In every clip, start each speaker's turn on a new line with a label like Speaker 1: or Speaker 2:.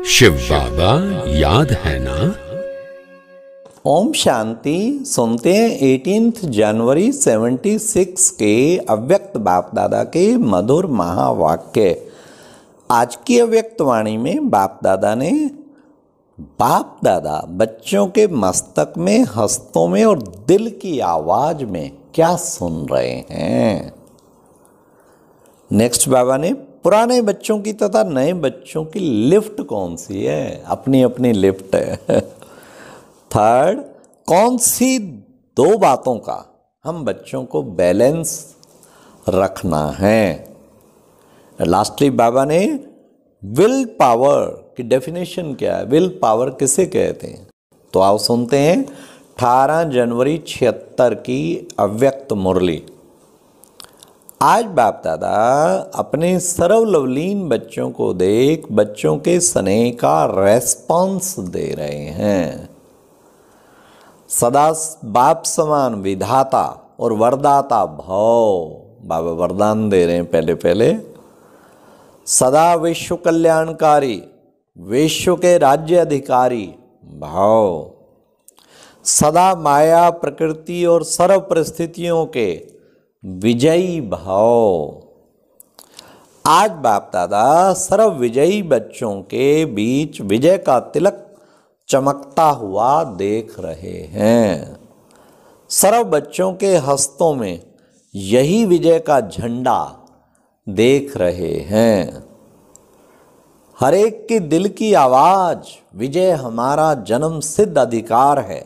Speaker 1: शिव बाबा याद है ना।
Speaker 2: ओम शांति। सुनते हैं 18 जनवरी 76 के अव्यक्त बाप दादा के मधुर महावाक्य। आज की अव्यक्त वाणी में बाप दादा ने बच्चों के मस्तक में, हस्तों में और दिल की आवाज में क्या सुन रहे हैं। नेक्स्ट बाबा ने पुराने बच्चों की तथा नए बच्चों की लिफ्ट कौन सी है, अपनी अपनी लिफ्ट है। थर्ड, कौन सी दो बातों का हम बच्चों को बैलेंस रखना है। लास्टली बाबा ने विल पावर की डेफिनेशन क्या है, विल पावर किसे कहते हैं। तो आओ सुनते हैं 18 जनवरी 76 की अव्यक्त मुरली। आज बाप दादा अपने सर्वलवलीन बच्चों को देख बच्चों के स्नेह का रेस्पॉन्स दे रहे हैं। सदा बाप समान विधाता और वरदाता भव, बाबा वरदान दे रहे हैं। पहले सदा विश्व कल्याणकारी, विश्व के राज्य अधिकारी भव, सदा माया प्रकृति और सर्व परिस्थितियों के विजयी भाव। आज बाप दादा सर्व विजयी बच्चों के बीच विजय का तिलक चमकता हुआ देख रहे हैं। सर्व बच्चों के हस्तों में यही विजय का झंडा देख रहे हैं। हर एक के दिल की आवाज, विजय हमारा जन्म सिद्ध अधिकार है,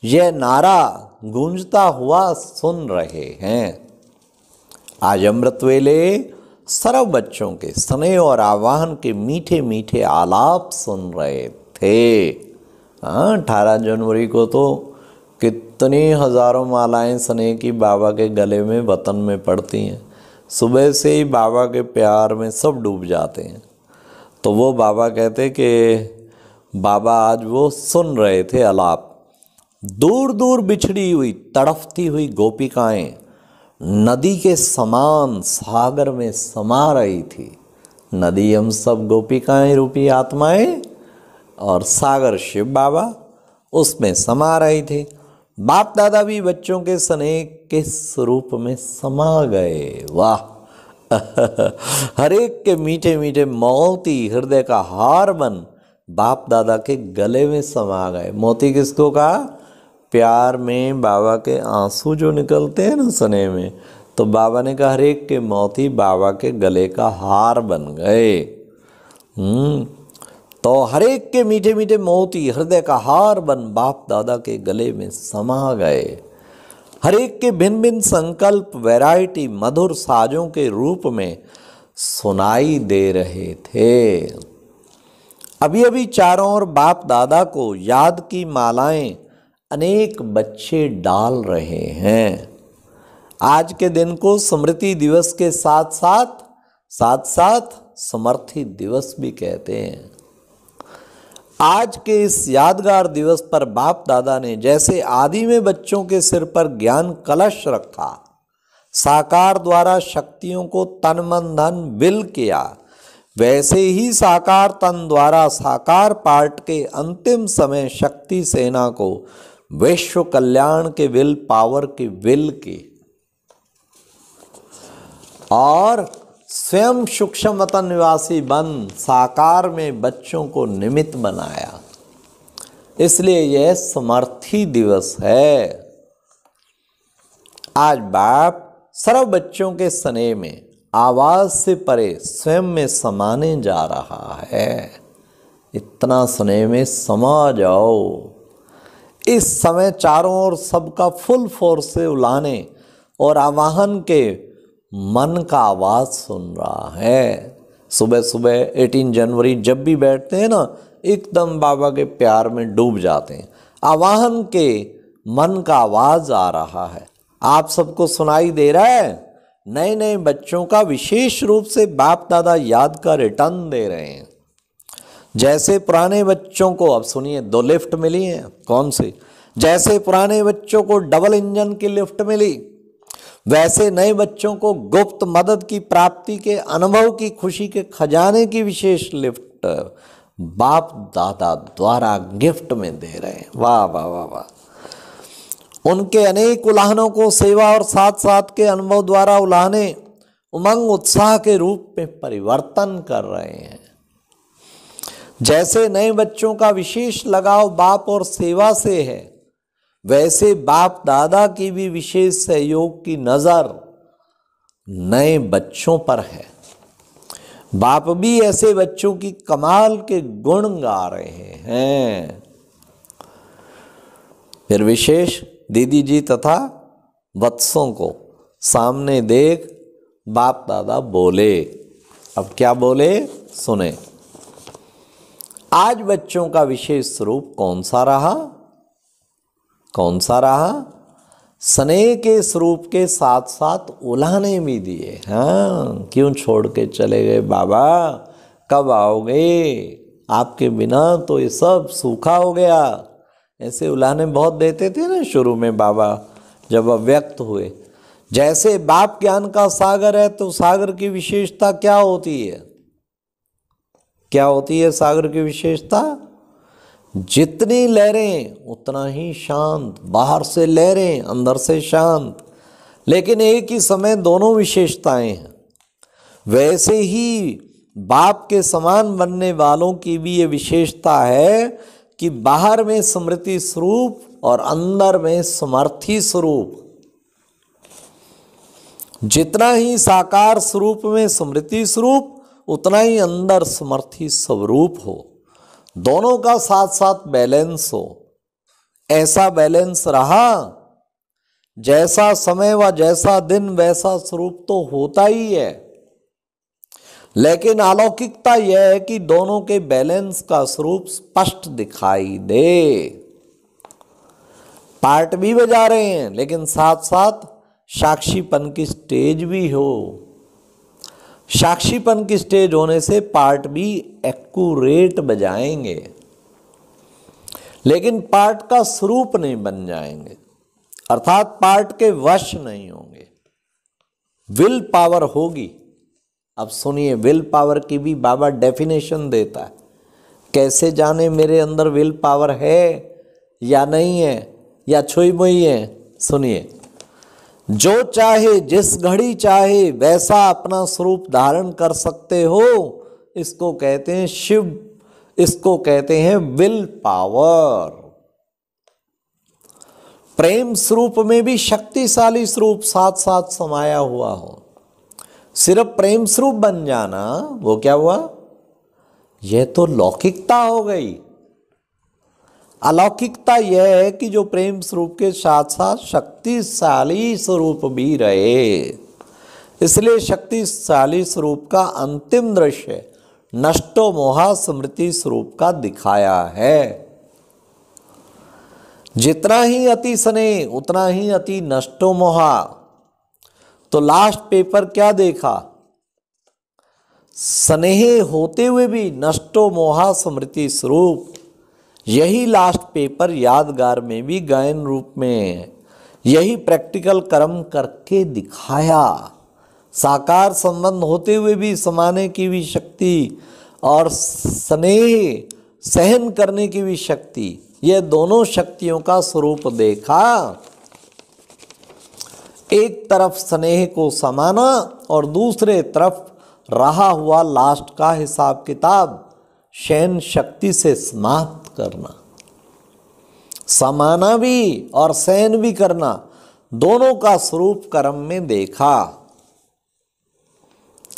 Speaker 2: यह नारा गूंजता हुआ सुन रहे हैं। आज अमृत वेले सर्व बच्चों के स्नेह और आह्वान के मीठे मीठे आलाप सुन रहे थे। 18 जनवरी को तो कितनी हजारों मालाएं स्नेह की बाबा के गले में वतन में पड़ती हैं। सुबह से ही बाबा के प्यार में सब डूब जाते हैं। तो वो बाबा कहते कि बाबा आज वो सुन रहे थे आलाप। दूर दूर बिछड़ी हुई तड़फती हुई गोपिकाएं नदी के समान सागर में समा रही थी। नदी हम सब गोपिकाएं रूपी आत्माएं और सागर शिव बाबा उसमें समा रही थी। बाप दादा भी बच्चों के स्नेह के स्वरूप में समा गए। वाह! हर एक के मीठे मीठे मोती हृदय का हार बन बाप दादा के गले में समा गए। मोती किसको कहा? प्यार में बाबा के आंसू जो निकलते हैं ना स्नेह में, तो बाबा ने कहा हर एक के मोती बाबा के गले का हार बन गए। तो हर एक के मीठे मीठे मोती हृदय का हार बन बाप दादा के गले में समा गए। हर एक के भिन्न भिन्न संकल्प वैरायटी मधुर साजों के रूप में सुनाई दे रहे थे। अभी अभी चारों ओर बाप दादा को याद की मालाएं अनेक बच्चे डाल रहे हैं। आज के दिन को स्मृति दिवस के साथ साथ समर्थी दिवस भी कहते हैं। आज के इस यादगार दिवस पर बाप दादा ने जैसे आदि में बच्चों के सिर पर ज्ञान कलश रखा, साकार द्वारा शक्तियों को तन मन धन विल किया, वैसे ही साकार तन द्वारा साकार पार्ट के अंतिम समय शक्ति सेना को विश्व कल्याण के विल पावर की विल की और स्वयं सूक्ष्म वतन निवासी बन साकार में बच्चों को निमित्त बनाया। इसलिए यह समर्थी दिवस है। आज बाप सर्व बच्चों के स्नेह में आवाज से परे स्वयं में समाने जा रहा है। इतना स्नेह में समा जाओ। इस समय चारों ओर सबका फुल फोर्स से उलाने और आवाहन के मन का आवाज सुन रहा है। सुबह सुबह 18 जनवरी जब भी बैठते हैं ना, एकदम बाबा के प्यार में डूब जाते हैं। आवाहन के मन का आवाज आ रहा है, आप सबको सुनाई दे रहा है। नए नए बच्चों का विशेष रूप से बाप दादा याद का रिटर्न दे रहे हैं। जैसे पुराने बच्चों को, अब सुनिए, 2 लिफ्ट मिली हैं। कौन सी? जैसे पुराने बच्चों को डबल इंजन की लिफ्ट मिली, वैसे नए बच्चों को गुप्त मदद की प्राप्ति के अनुभव की खुशी के खजाने की विशेष लिफ्ट बाप दादा द्वारा गिफ्ट में दे रहे हैं। वाह वाह वाह वाह। उनके अनेक उलाहनों को सेवा और साथ साथ के अनुभव द्वारा उलाहने उमंग उत्साह के रूप में परिवर्तन कर रहे हैं। जैसे नए बच्चों का विशेष लगाव बाप और सेवा से है, वैसे बाप दादा की भी विशेष सहयोग की नजर नए बच्चों पर है। बाप भी ऐसे बच्चों की कमाल के गुण गा रहे हैं। फिर विशेष दीदी जी तथा वत्सों को सामने देख बाप दादा बोले। अब क्या बोले सुने। आज बच्चों का विशेष स्वरूप कौन सा रहा? कौन सा रहा? स्नेह के स्वरूप के साथ साथ उलाहने भी दिए। हाँ, क्यों छोड़ के चले गए बाबा, कब आओगे, आपके बिना तो ये सब सूखा हो गया। ऐसे उलाहने बहुत देते थे ना शुरू में बाबा जब अव्यक्त हुए। जैसे बाप ज्ञान का सागर है, तो सागर की विशेषता क्या होती है? क्या होती है सागर की विशेषता? जितनी लहरें उतना ही शांत, बाहर से लहरें अंदर से शांत, लेकिन एक ही समय दोनों विशेषताएं हैं। वैसे ही बाप के समान बनने वालों की भी ये विशेषता है कि बाहर में स्मृति स्वरूप और अंदर में समर्थी स्वरूप। जितना ही साकार स्वरूप में स्मृति स्वरूप, उतना ही अंदर समर्थी स्वरूप हो। दोनों का साथ साथ बैलेंस हो। ऐसा बैलेंस रहा, जैसा समय व जैसा दिन वैसा स्वरूप तो होता ही है, लेकिन अलौकिकता यह है कि दोनों के बैलेंस का स्वरूप स्पष्ट दिखाई दे। पार्ट भी बजा रहे हैं, लेकिन साथ साथ साक्षीपन की स्टेज भी हो। साक्षीपन की स्टेज होने से पार्ट भी एक्यूरेट बजाएंगे, लेकिन पार्ट का स्वरूप नहीं बन जाएंगे, अर्थात पार्ट के वश नहीं होंगे। विल पावर होगी। अब सुनिए, विल पावर की भी बाबा डेफिनेशन देता है। कैसे जाने मेरे अंदर विल पावर है या नहीं है, या छुई मुई है? सुनिए, जो चाहे जिस घड़ी चाहे वैसा अपना स्वरूप धारण कर सकते हो, इसको कहते हैं शिव, इसको कहते हैं विल पावर। प्रेम स्वरूप में भी शक्तिशाली स्वरूप साथ साथ समाया हुआ हो। सिर्फ प्रेम स्वरूप बन जाना, वो क्या हुआ? यह तो लौकिकता हो गई। अलौकिकता यह है कि जो प्रेम स्वरूप के साथ साथ शक्तिशाली स्वरूप भी रहे। इसलिए शक्तिशाली स्वरूप का अंतिम दृश्य नष्टो मोहा स्मृति स्वरूप का दिखाया है। जितना ही अति स्नेह उतना ही अति नष्टो मोहा। तो लास्ट पेपर क्या देखा? स्नेह होते हुए भी नष्टो मोहा स्मृति स्वरूप। यही लास्ट पेपर यादगार में भी गायन रूप में, यही प्रैक्टिकल कर्म करके दिखाया। साकार संबंध होते हुए भी समाने की भी शक्ति और स्नेह सहन करने की भी शक्ति, ये दोनों शक्तियों का स्वरूप देखा। एक तरफ स्नेह को समाना और दूसरे तरफ रहा हुआ लास्ट का हिसाब किताब शयन शक्ति से समाप्त करना। समाना भी और सहन भी करना, दोनों का स्वरूप कर्म में देखा।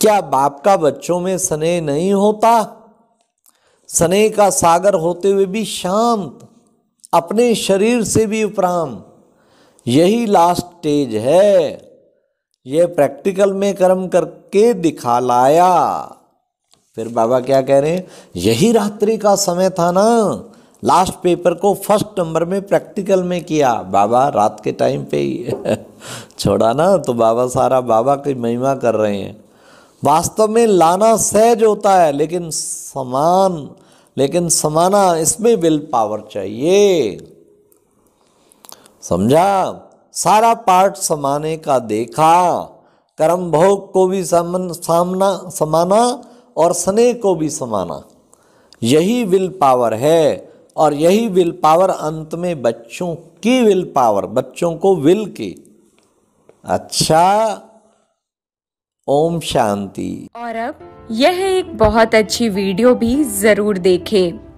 Speaker 2: क्या बाप का बच्चों में स्नेह नहीं होता? स्नेह का सागर होते हुए भी शांत, अपने शरीर से भी उपराम। यही लास्ट स्टेज है। यह प्रैक्टिकल में कर्म करके दिखा लाया। फिर बाबा क्या कह रहे हैं? यही रात्रि का समय था ना। लास्ट पेपर को फर्स्ट नंबर में प्रैक्टिकल में किया बाबा, रात के टाइम पे ही छोड़ा ना। तो बाबा सारा बाबा की महिमा कर रहे हैं। वास्तव में लाना सहज होता है, लेकिन समाना इसमें विल पावर चाहिए। समझा? सारा पार्ट समाने का देखा। कर्म भोग को भी समाना और स्नेह को भी समाना। यही विल पावर है, और यही विल पावर अंत में बच्चों की विल पावर, बच्चों को विल की। अच्छा, ओम शांति।
Speaker 3: और अब यह एक बहुत अच्छी वीडियो भी जरूर देखें।